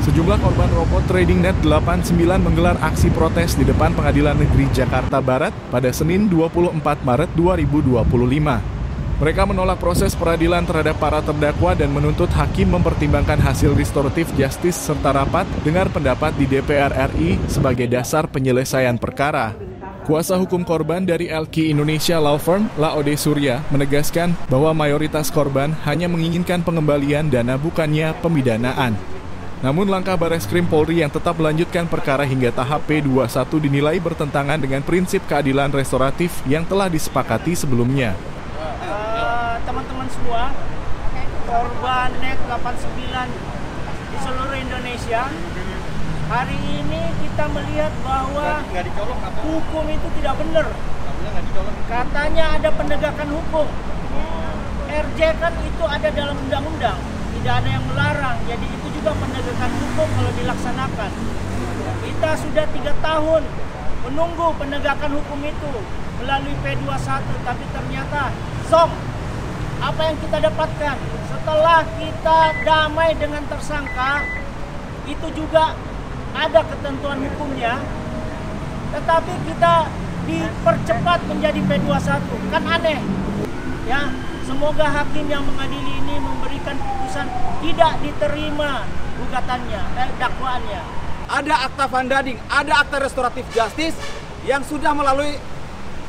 Sejumlah korban robot trading net 89 menggelar aksi protes di depan Pengadilan Negeri Jakarta Barat pada Senin 24 Maret 2025. Mereka menolak proses peradilan terhadap para terdakwa dan menuntut hakim mempertimbangkan hasil restoratif justice serta rapat dengar pendapat di DPR RI sebagai dasar penyelesaian perkara. Kuasa hukum korban dari LQ Indonesia Law Firm, Laode Surya, menegaskan bahwa mayoritas korban hanya menginginkan pengembalian dana bukannya pemidanaan. Namun langkah Bareskrim Polri yang tetap melanjutkan perkara hingga tahap P21 dinilai bertentangan dengan prinsip keadilan restoratif yang telah disepakati sebelumnya. Teman-teman semua, korban NET 89 di seluruh Indonesia, hari ini kita melihat bahwa hukum itu tidak benar. Katanya ada penegakan hukum. RJ kan itu ada dalam undang-undang, tidak ada yang melarang. Jadi itu juga penegakan hukum kalau dilaksanakan. Kita sudah 3 tahun menunggu penegakan hukum itu melalui P21, tapi ternyata zong. Apa yang kita dapatkan setelah kita damai dengan tersangka, itu juga ada ketentuan hukumnya, tetapi kita dipercepat menjadi P21, kan aneh. Ya, semoga hakim yang mengadili ini memberikan putusan tidak diterima gugatannya, dakwaannya. Ada akta funding, ada akta restoratif justice yang sudah melalui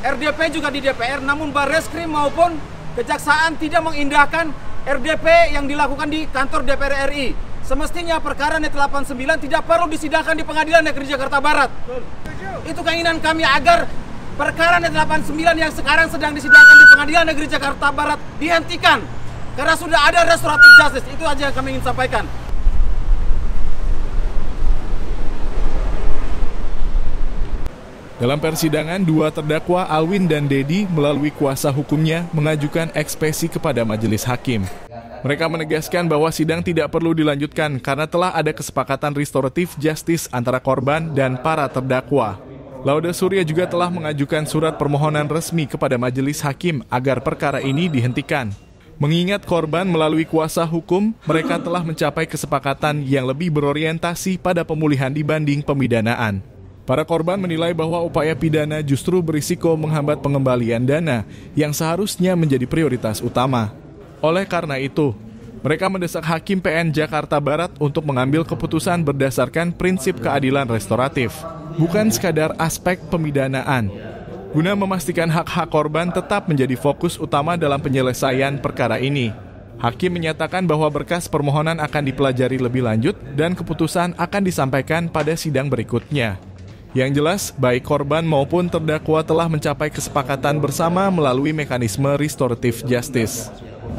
RDP juga di DPR, namun Bareskrim maupun Kejaksaan tidak mengindahkan RDP yang dilakukan di kantor DPR RI. Semestinya perkara NET 89 tidak perlu disidangkan di Pengadilan Negeri Jakarta Barat. Itu keinginan kami agar perkara NET 89 yang sekarang sedang disidangkan di Pengadilan Negeri Jakarta Barat dihentikan. Karena sudah ada restoratif justice, itu aja yang kami ingin sampaikan. Dalam persidangan, 2 terdakwa Alwin dan Dedi melalui kuasa hukumnya mengajukan eksepsi kepada majelis hakim. Mereka menegaskan bahwa sidang tidak perlu dilanjutkan karena telah ada kesepakatan restoratif justice antara korban dan para terdakwa. Laode Surya juga telah mengajukan surat permohonan resmi kepada majelis hakim agar perkara ini dihentikan. Mengingat korban melalui kuasa hukum, mereka telah mencapai kesepakatan yang lebih berorientasi pada pemulihan dibanding pemidanaan. Para korban menilai bahwa upaya pidana justru berisiko menghambat pengembalian dana yang seharusnya menjadi prioritas utama. Oleh karena itu, mereka mendesak Hakim PN Jakarta Barat untuk mengambil keputusan berdasarkan prinsip keadilan restoratif, bukan sekadar aspek pemidanaan, guna memastikan hak-hak korban tetap menjadi fokus utama dalam penyelesaian perkara ini. Hakim menyatakan bahwa berkas permohonan akan dipelajari lebih lanjut dan keputusan akan disampaikan pada sidang berikutnya. Yang jelas, baik korban maupun terdakwa telah mencapai kesepakatan bersama melalui mekanisme restoratif justice,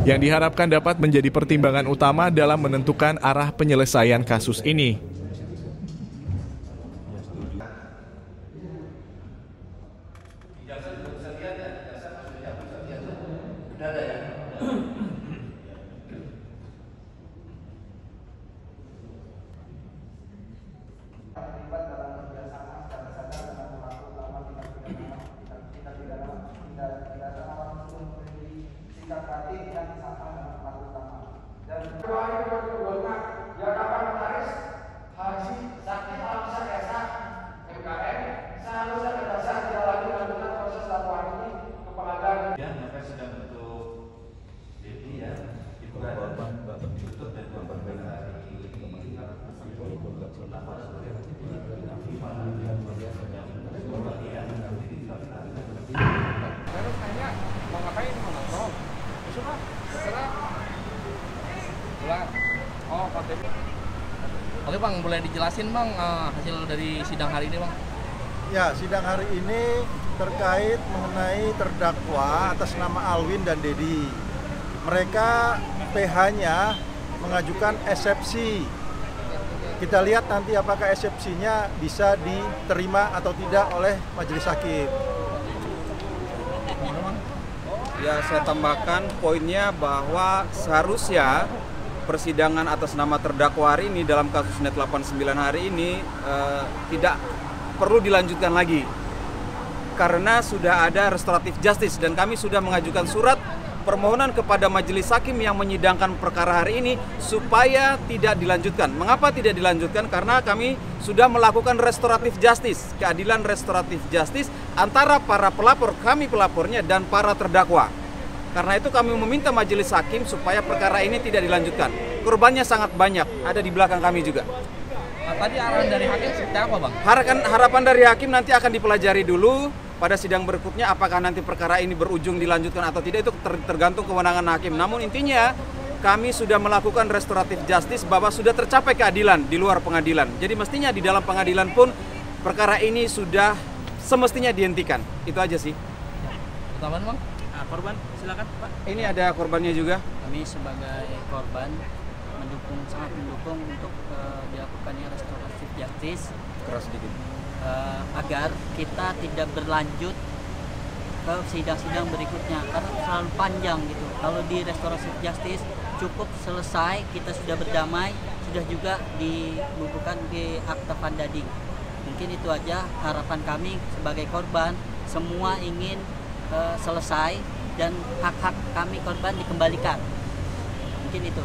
yang diharapkan dapat menjadi pertimbangan utama dalam menentukan arah penyelesaian kasus ini. Oke Bang, boleh dijelasin Bang hasil dari sidang hari ini Bang? Ya, sidang hari ini terkait mengenai terdakwa atas nama Alwin dan Dedi. Mereka PH-nya mengajukan eksepsi. Kita lihat nanti apakah eksepsinya bisa diterima atau tidak oleh majelis hakim. Ya, saya tambahkan poinnya bahwa seharusnya persidangan atas nama terdakwa hari ini dalam kasus NET 89 hari ini tidak perlu dilanjutkan lagi karena sudah ada restoratif justice dan kami sudah mengajukan surat permohonan kepada majelis hakim yang menyidangkan perkara hari ini supaya tidak dilanjutkan. Mengapa tidak dilanjutkan? Karena kami sudah melakukan restoratif justice, keadilan restoratif justice antara para pelapor, kami pelapornya, dan para terdakwa. Karena itu kami meminta majelis hakim supaya perkara ini tidak dilanjutkan. Korbannya sangat banyak, ada di belakang kami juga. Nah, tadi arahan dari hakim seperti apa, Bang? Harapan dari hakim nanti akan dipelajari dulu. Pada sidang berikutnya apakah nanti perkara ini berujung dilanjutkan atau tidak, itu tergantung kewenangan hakim. Namun intinya kami sudah melakukan restoratif justice bahwa sudah tercapai keadilan di luar pengadilan. Jadi mestinya di dalam pengadilan pun perkara ini sudah semestinya dihentikan. Itu aja sih. Tambahan, Bang? Nah, korban silakan Pak. Ini ada korbannya juga. Kami sebagai korban sangat mendukung untuk dilakukannya restoratif justice. Keras sedikit. Agar kita tidak berlanjut ke sidang-sidang berikutnya karena terlalu panjang gitu. Kalau di restoratif justice cukup selesai, kita sudah berdamai, sudah juga dibukukan di akta Vandading. Mungkin itu aja harapan kami sebagai korban, semua ingin selesai dan hak-hak kami korban dikembalikan. Mungkin itu.